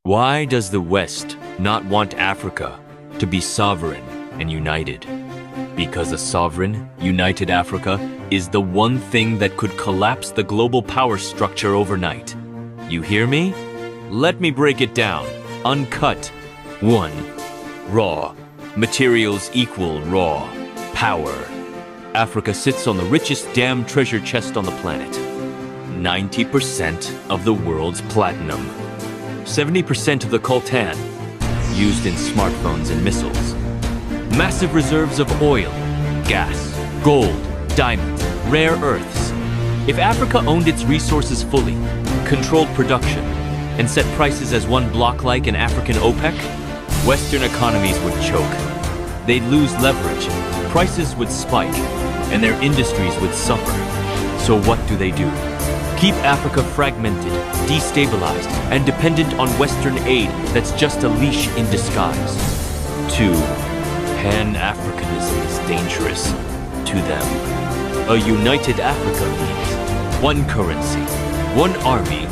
Why does the West not want Africa to be sovereign and united? Because a sovereign, united Africa is the one thing that could collapse the global power structure overnight. You hear me? Let me break it down. Uncut. 1. Raw. Materials equal raw. Power. Africa sits on the richest damn treasure chest on the planet. 90% of the world's platinum. 70% of the coltan, used in smartphones and missiles. Massive reserves of oil, gas, gold, diamonds, rare earths. If Africa owned its resources fully, controlled production, and set prices as one block like an African OPEC, Western economies would choke. They'd lose leverage, prices would spike, and their industries would suffer. So what do? Keep Africa fragmented, destabilized, and dependent on Western aid that's just a leash in disguise. 2. Pan-Africanism is dangerous to them. A united Africa means one currency, one army,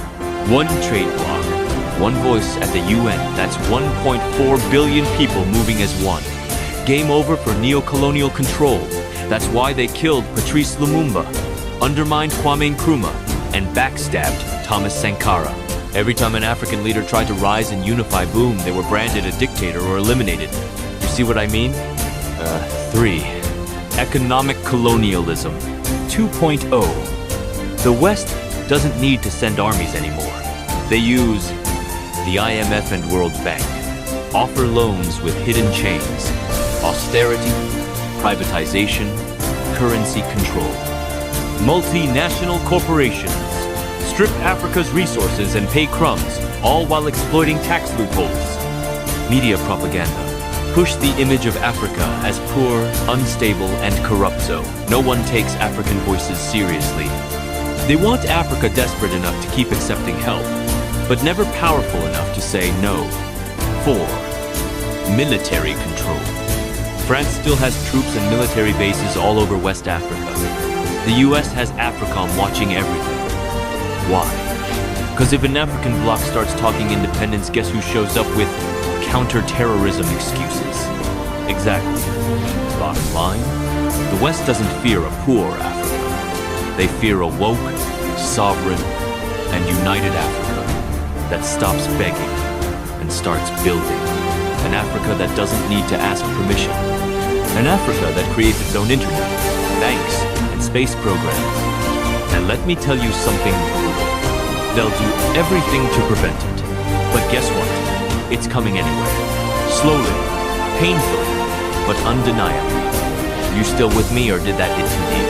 one trade bloc, one voice at the UN. That's 1.4 billion people moving as one. Game over for neo-colonial control. That's why they killed Patrice Lumumba, undermined Kwame Nkrumah, and backstabbed Thomas Sankara. Every time an African leader tried to rise and unify, boom, they were branded a dictator or eliminated. You see what I mean? 3. Economic colonialism 2.0. The West doesn't need to send armies anymore. They use the IMF and World Bank, offer loans with hidden chains, austerity, privatization, currency control. Multinational corporations strip Africa's resources and pay crumbs, all while exploiting tax loopholes. Media propaganda push the image of Africa as poor, unstable, and corrupt, so no one takes African voices seriously. They want Africa desperate enough to keep accepting help, but never powerful enough to say no. 4. Military control. France still has troops and military bases all over West Africa. The US has AFRICOM watching everything. Why? Because if an African bloc starts talking independence, guess who shows up with counter-terrorism excuses? Exactly. Bottom line, the West doesn't fear a poor Africa. They fear a woke, sovereign, and united Africa that stops begging and starts building. An Africa that doesn't need to ask permission. An Africa that creates its own internet, banks, and space programs. And let me tell you something brutal. They'll do everything to prevent it. But guess what? It's coming anyway. Slowly, painfully, but undeniably. You still with me, or did that hit too deep?